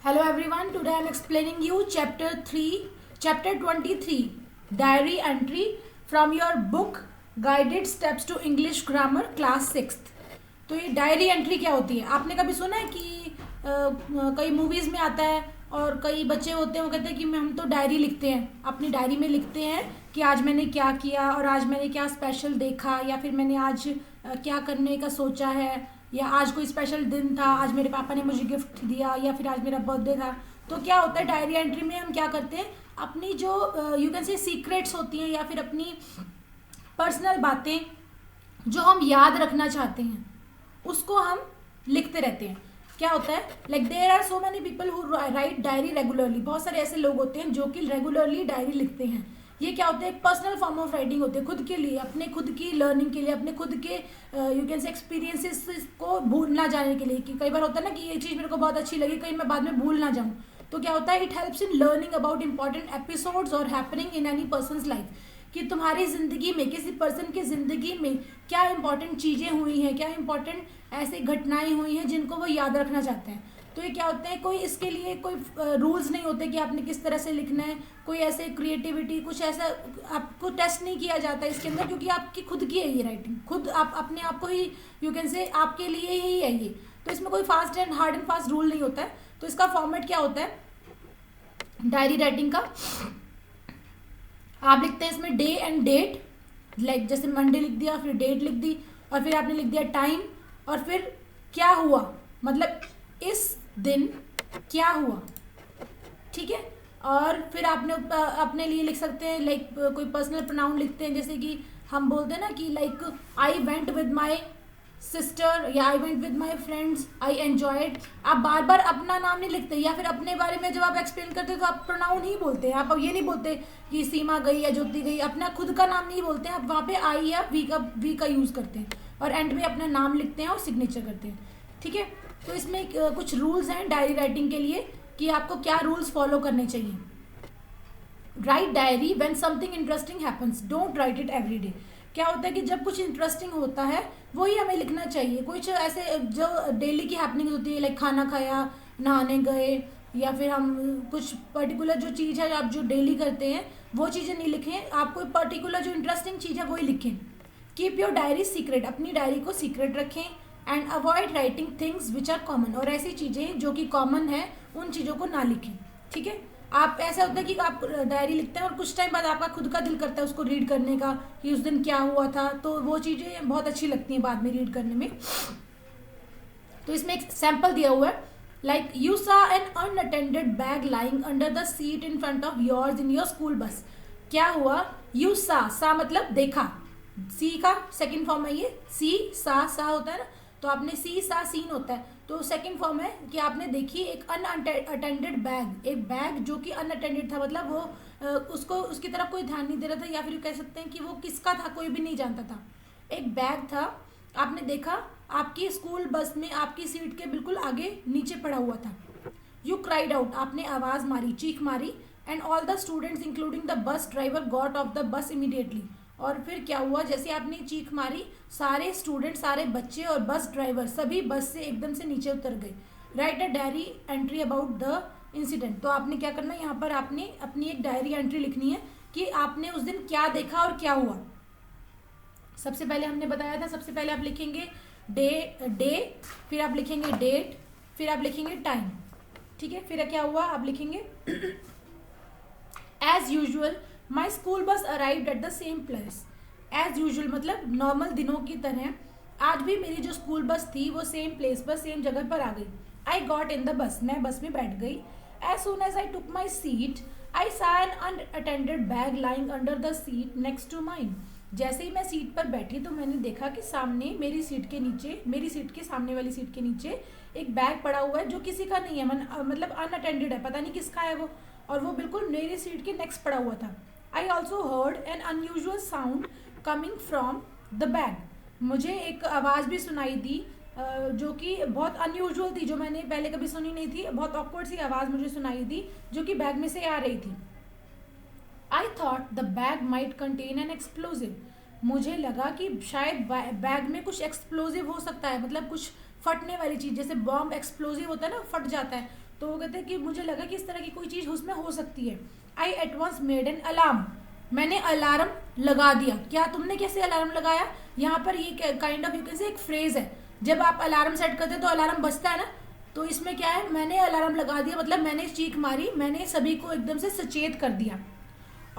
Hello everyone, today I am explaining you chapter 23, diary entry from your book Guided Steps to English Grammar class 6th। तो ये diary entry क्या होती है? आपने कभी सुना है कि कई मूवीज़ में आता है और कई बच्चे होते हैं वो कहते हैं कि हम तो डायरी लिखते हैं, अपनी डायरी में लिखते हैं कि आज मैंने क्या किया और आज मैंने क्या स्पेशल देखा या फिर मैंने आज क्या करने का सोचा है या आज कोई स्पेशल दिन था, आज मेरे पापा ने मुझे गिफ्ट दिया या फिर आज मेरा बर्थडे था। तो क्या होता है डायरी एंट्री में हम क्या करते हैं, अपनी जो यू कैन से सीक्रेट्स होती हैं या फिर अपनी पर्सनल बातें जो हम याद रखना चाहते हैं उसको हम लिखते रहते हैं। क्या होता है like there are so many people who write diary regularly. बहुत सारे ऐसे लोग होते हैं जो कि रेगुलरली डायरी लिखते हैं। ये क्या होता है, एक पर्सनल फॉर्म ऑफ राइटिंग होती है, खुद के लिए, अपने खुद की लर्निंग के लिए, अपने खुद के यू कैन से एक्सपीरियंसेस को भूल ना जाने के लिए। कि कई बार होता है ना कि ये चीज़ मेरे को बहुत अच्छी लगी, कहीं मैं बाद में भूल ना जाऊँ। तो क्या होता है, it helps in learning about important episodes और happening in any person's life. कि तुम्हारी ज़िंदगी में, किसी पर्सन की ज़िंदगी में क्या इंपॉर्टेंट चीज़ें हुई हैं, क्या इंपॉर्टेंट ऐसी घटनाएं हुई हैं जिनको वो याद रखना चाहते हैं। तो ये क्या होता है, कोई इसके लिए कोई रूल्स नहीं होते कि आपने किस तरह से लिखना है, कोई ऐसे क्रिएटिविटी कुछ ऐसा आपको टेस्ट नहीं किया जाता है इसके अंदर, क्योंकि आपकी खुद की है ये राइटिंग, खुद आप अपने आप को ही यू कैन से आपके लिए ही है ये। तो इसमें कोई fast and hard and fast rule नहीं होता है। तो इसका फॉर्मेट क्या होता है डायरी राइटिंग का, आप लिखते हैं इसमें डे एंड डेट, लाइक जैसे मंडे लिख दिया, फिर डेट लिख दी और फिर आपने लिख दिया टाइम और फिर क्या हुआ, मतलब इस दिन क्या हुआ, ठीक है। और फिर आपने अपने लिए लिख सकते हैं लाइक कोई पर्सनल प्रोनाउन लिखते हैं, जैसे कि हम बोलते हैं ना कि like I went with my sister या I went with my friends, I enjoyed. आप बार बार अपना नाम नहीं लिखते, या फिर अपने बारे में जब आप एक्सप्लेन करते हैं तो आप प्रोनाउन ही बोलते हैं। आप अब ये नहीं बोलते कि सीमा गई या ज्योति गई, अपना खुद का नाम नहीं बोलते हैं, आप वहाँ पे आई या वी का यूज़ करते हैं और एंड में अपना नाम लिखते हैं और सिग्नेचर करते हैं, ठीक है। तो इसमें कुछ रूल्स हैं डायरी राइटिंग के लिए कि आपको क्या रूल्स फॉलो करने चाहिए। Right diary when something interesting happens, don't write it every day. क्या होता है कि जब कुछ इंटरेस्टिंग होता है वही हमें लिखना चाहिए। कुछ ऐसे जो डेली की हैपनिंग होती है लाइक खाना खाया, नहाने गए, या फिर हम कुछ पर्टिकुलर जो चीज़ है आप जो डेली करते हैं वो चीज़ें नहीं लिखें, आप कोई पर्टिकुलर जो इंटरेस्टिंग चीज़ है वही लिखें। कीप योर डायरी सीक्रेट, अपनी डायरी को सीक्रेट रखें। And avoid writing things which are common, और ऐसी चीज़ें जो कि कॉमन है उन चीज़ों को ना लिखें, ठीक है। आप ऐसा होता है कि आप डायरी लिखते हैं और कुछ टाइम बाद आपका खुद का दिल करता है उसको रीड करने का कि उस दिन क्या हुआ था, तो वो चीज़ें बहुत अच्छी लगती हैं बाद में रीड करने में। तो इसमें एक सैम्पल दिया हुआ है like you saw an unattended bag lying under the seat in front of yours in your school bus. क्या हुआ, यू सा मतलब देखा, सी का सेकेंड फॉर्म है ये, सी सा होता है ना, तो आपने सी सा सीन होता है, तो सेकंड फॉर्म है कि आपने देखी एक अनअटेंडेड बैग, एक बैग जो कि अनअटेंडेड था, मतलब वो उसको उसकी तरफ कोई ध्यान नहीं दे रहा था, या फिर कह सकते हैं कि वो किसका था कोई भी नहीं जानता था। एक बैग था, आपने देखा आपकी स्कूल बस में आपकी सीट के बिल्कुल आगे नीचे पड़ा हुआ था। यू क्राइड आउट, आपने आवाज़ मारी, चीख मारी। And all the students including the bus driver got off the bus immediately. और फिर क्या हुआ, जैसे आपने चीख मारी सारे स्टूडेंट, सारे बच्चे और बस ड्राइवर सभी बस से एकदम से नीचे उतर गए। Right a diary entry about the incident, तो आपने क्या करना है, यहाँ पर आपने अपनी एक डायरी एंट्री लिखनी है कि आपने उस दिन क्या देखा और क्या हुआ। सबसे पहले हमने बताया था, सबसे पहले आप लिखेंगे डे, फिर आप लिखेंगे डेट, फिर आप लिखेंगे टाइम, ठीक है। फिर क्या हुआ आप लिखेंगे as usual my school bus arrived at the same place. As usual मतलब नॉर्मल दिनों की तरह आज भी मेरी जो स्कूल बस थी वो सेम प्लेस पर, सेम जगह पर आ गई। I got in the bus, मैं बस में बैठ गई। As soon as I took my seat I saw an unattended bag lying under the seat next to mine. जैसे ही मैं सीट पर बैठी तो मैंने देखा कि सामने मेरी सीट के नीचे, मेरी सीट के सामने वाली सीट के नीचे एक बैग पड़ा हुआ है जो किसी का नहीं है, मतलब अनअटेंडेड है, पता नहीं किसका है वो, और वो बिल्कुल मेरी सीट के नेक्स्ट पड़ा हुआ था। I also heard N unusual sound coming from the bag, मुझे एक आवाज़ भी सुनाई दी जो कि बहुत अनयूजुअल थी, जो मैंने पहले कभी सुनी नहीं थी, बहुत ऑकवर्ड सी आवाज़ मुझे सुनाई दी जो कि बैग में से आ रही थी। I thought the bag might contain N explosive, मुझे लगा कि शायद बैग में कुछ एक्सप्लोजिव हो सकता है, मतलब कुछ फटने वाली चीज़, जैसे बॉम्ब एक्सप्लोजिव होता है ना, फट जाता है, तो वो कहते हैं कि मुझे लगा कि इस तरह की कोई चीज़ उसमें हो सकती है। I at once made an alarm, मैंने अलार्म लगा दिया। क्या तुमने कैसे अलार्म लगाया? यहाँ पर ये काइंड ऑफ यू कैन से एक फ्रेज है, जब आप अलार्म सेट करते हैं तो अलार्म बजता है ना, तो इसमें क्या है, मैंने अलार्म लगा दिया मतलब मैंने चीख मारी, मैंने सभी को एकदम से सचेत कर दिया।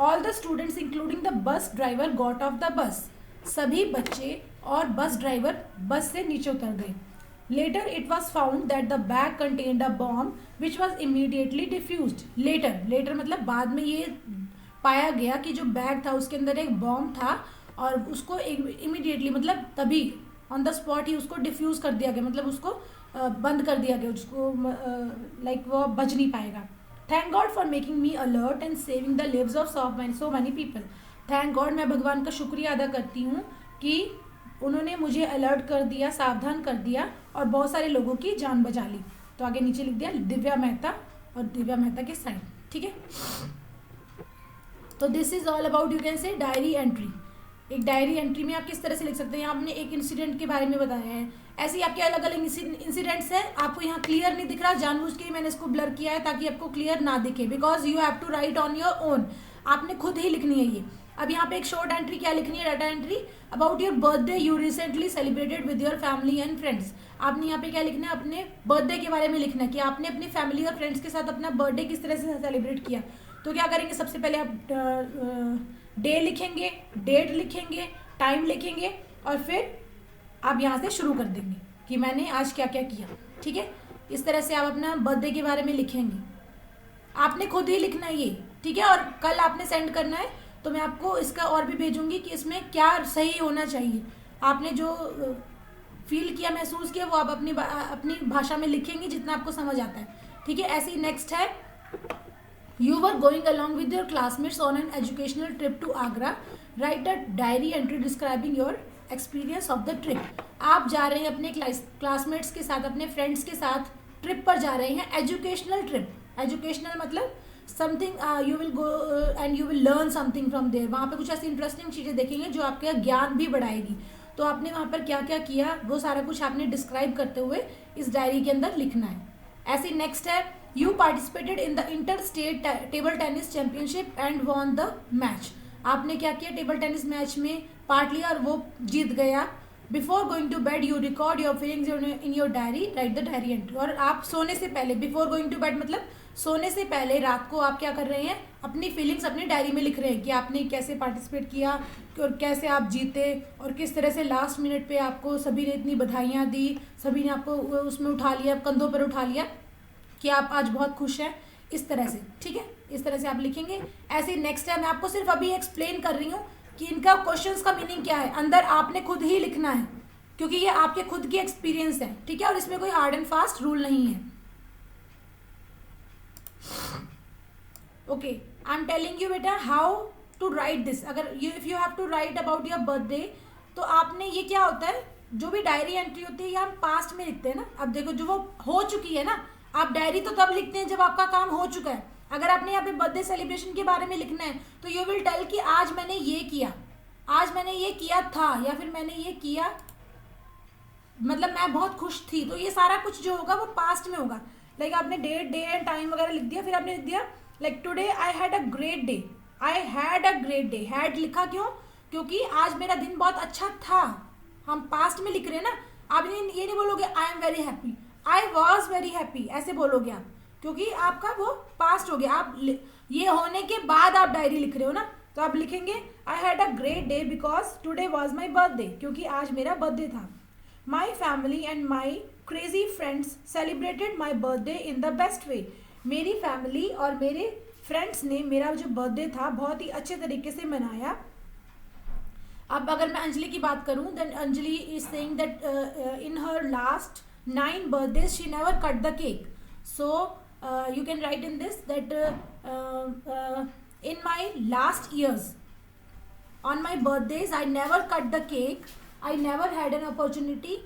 All the students including the bus driver got off the bus, सभी बच्चे और बस ड्राइवर बस से नीचे उतर गए। Later it was found that the bag contained a bomb which was immediately defused. Later मतलब बाद में ये पाया गया कि जो बैग था उसके अंदर एक बॉम्ब था और उसको इमीडिएटली मतलब तभी ऑन द स्पॉट ही उसको डिफ्यूज़ कर दिया गया, मतलब उसको बंद कर दिया गया, उसको लाइक वो बच नहीं पाएगा। Thank God for making me alert and saving the leaves of so many people. Thank God, मैं भगवान का शुक्रिया अदा करती हूँ कि उन्होंने मुझे अलर्ट कर दिया, सावधान कर दिया और बहुत सारे लोगों की जान बचा ली। तो आगे नीचे लिख दिया दिव्या मेहता और दिव्या मेहता के साइन। ठीक है, तो this is all about you can से डायरी एंट्री। एक डायरी एंट्री में आप किस तरह से लिख सकते हैं, यहाँ आपने एक इंसिडेंट के बारे में बताया है, ऐसे ही आपके अलग अलग इंसिडेंट्स हैं। आपको यहाँ क्लियर नहीं दिख रहा, जानबूझ के मैंने इसको ब्लर किया है ताकि आपको क्लियर ना दिखे, because you have to write on your own, आपने खुद ही लिखनी है ये। अब यहाँ पे एक शॉर्ट एंट्री क्या लिखनी है, data entry about your birthday you recently celebrated with your family and friends. आपने यहाँ पे क्या लिखना है, अपने बर्थडे के बारे में लिखना है कि आपने अपनी फैमिली और फ्रेंड्स के साथ अपना बर्थडे किस तरह से सेलिब्रेट किया। तो क्या करेंगे, सबसे पहले आप डे लिखेंगे, डेट लिखेंगे, टाइम लिखेंगे और फिर आप यहाँ से शुरू कर देंगे कि मैंने आज क्या क्या किया। ठीक है, इस तरह से आप अपना बर्थडे के बारे में लिखेंगे, आपने खुद ही लिखना है ये। ठीक है, और कल आपने सेंड करना है तो मैं आपको इसका और भी भेजूंगी कि इसमें क्या सही होना चाहिए। आपने जो फील किया, महसूस किया, वो आप अपनी भाषा में लिखेंगे जितना आपको समझ आता है। ठीक है, ऐसे ही नेक्स्ट है, you were going along with your classmates on an educational trip to Agra, write a diary entry describing your experience of the trip. आप जा रहे हैं अपने क्लासमेट्स के साथ, अपने फ्रेंड्स के साथ ट्रिप पर जा रहे हैं, एजुकेशनल ट्रिप। एजुकेशनल मतलब something you will go and you will learn something from there, वहाँ पे कुछ ऐसी इंटरेस्टिंग चीज़ें देखेंगे जो आपका ज्ञान भी बढ़ाएगी। तो आपने वहाँ पर क्या क्या किया वो सारा कुछ आपने डिस्क्राइब करते हुए इस डायरी के अंदर लिखना है। ऐसे नेक्स्ट है, you participated in the inter state table tennis championship and won the match. आपने क्या किया, टेबल टेनिस मैच में पार्ट लिया और वो जीत गया। Before going to bed you record your feelings in your diary, write the diary entry. और आप सोने से पहले, बिफोर गोइंग टू बेड मतलब सोने से पहले रात को आप क्या कर रहे हैं, अपनी फीलिंग्स अपनी डायरी में लिख रहे हैं कि आपने कैसे पार्टिसिपेट किया और कैसे आप जीते और किस तरह से लास्ट मिनट पे आपको सभी ने इतनी बधाइयाँ दी, सभी ने आपको उसमें उठा लिया, कंधों पर उठा लिया कि आप आज बहुत खुश हैं, इस तरह से। ठीक है, इस तरह से आप लिखेंगे। ऐसे ही नेक्स्ट है, मैं आपको सिर्फ अभी एक्सप्लेन कर रही हूँ कि इनका क्वेश्चंस का मीनिंग क्या है, अंदर आपने खुद ही लिखना है क्योंकि ये आपके खुद की एक्सपीरियंस है। ठीक है, और इसमें कोई हार्ड एंड फास्ट रूल नहीं है। Okay, I am telling you बेटा हाउ टू राइट दिस। अगर if you have to write about your birthday, तो आपने ये क्या होता है, जो भी डायरी एंट्री होती है ये हम पास्ट में लिखते हैं ना। अब देखो जो वो हो चुकी है ना, आप डायरी तो तब लिखते हैं जब आपका काम हो चुका है। अगर आपने यहाँ पे बर्थडे सेलिब्रेशन के बारे में लिखना है तो यू विल टेल कि आज मैंने ये किया, आज मैंने ये किया था, या फिर मैंने ये किया मतलब मैं बहुत खुश थी। तो ये सारा कुछ जो होगा वो पास्ट में होगा। लाइक आपने डेट, डे एंड टाइम वगैरह लिख दिया, फिर आपने लिख दिया like today I had a great day, I had a great day. Had लिखा क्यों, क्योंकि आज मेरा दिन बहुत अच्छा था, हम पास्ट में लिख रहे हैं ना। आप ये नहीं बोलोगे आई am very happy, I was very happy, ऐसे बोलोगे आप, क्योंकि आपका वो पास्ट हो गया। आप ये होने के बाद आप डायरी लिख रहे हो ना, तो आप लिखेंगे I had a great day because today was my birthday, क्योंकि आज मेरा बर्थडे था। My family and my crazy friends celebrated my birthday in the best way. मेरी फैमिली और मेरे फ्रेंड्स ने मेरा जो बर्थडे था बहुत ही अच्छे तरीके से मनाया। अब अगर मैं अंजलि की बात करूं, then Anjali is saying that in her last 9 birthdays she never cut the cake. So you can write in this that in my last years on my birthdays I never cut the cake, I never had an opportunity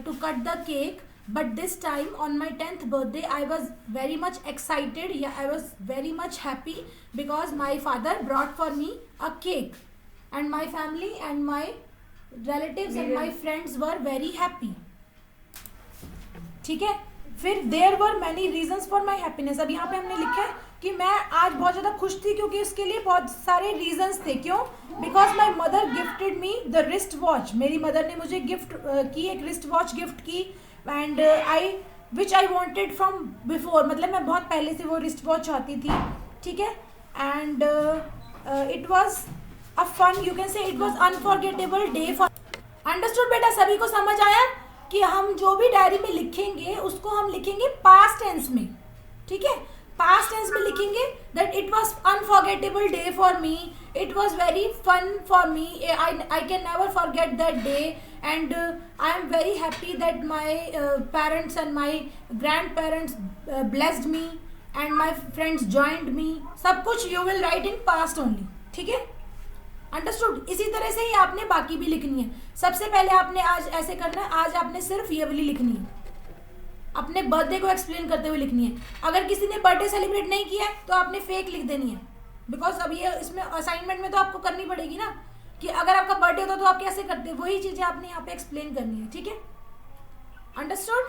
to cut the cake, but this time on my 10th birthday I was very much excited, yeah, I was very much happy because my father brought for me a cake and my family and my relatives and my friends were very happy. ठीक है, फिर there were many reasons for my happiness. अब यहाँ पे हमने लिखा है कि मैं आज बहुत ज़्यादा खुश थी क्योंकि उसके लिए बहुत सारे रीजंस थे। क्यों? Because my mother gifted me the wrist watch. मेरी मदर ने मुझे गिफ्ट की, एक रिस्ट वॉच गिफ्ट की। And I which I wanted from before, मतलब मैं बहुत पहले से वो रिस्ट वॉच चाहती थी। ठीक है। And it was a fun, you can say it was unforgettable day for. Understood बेटा? सभी को समझ आया कि हम जो भी डायरी में लिखेंगे उसको हम लिखेंगे पास्ट टेंस में। ठीक है, पास्ट टेंस में लिखेंगे that it was unforgettable day for me, it was very fun for me, I can never forget that day and I am very happy that my parents and my grandparents blessed me and my friends joined me. सब कुछ you will write in past only. ठीक है, understood? इसी तरह से ही आपने बाकी भी लिखनी है। सबसे पहले आपने आज ऐसे करना है, आज आपने सिर्फ ये वाली लिखनी है, अपने बर्थडे को एक्सप्लेन करते हुए लिखनी है। अगर किसी ने बर्थडे सेलिब्रेट नहीं किया है तो आपने फेक लिख देनी है, बिकॉज अब ये इसमें असाइनमेंट में तो आपको करनी पड़ेगी ना कि अगर आपका बर्थडे होता तो आप कैसे करते, वही चीज़ें आपने यहाँ पे एक्सप्लेन करनी है। ठीक है, अंडरस्टूड?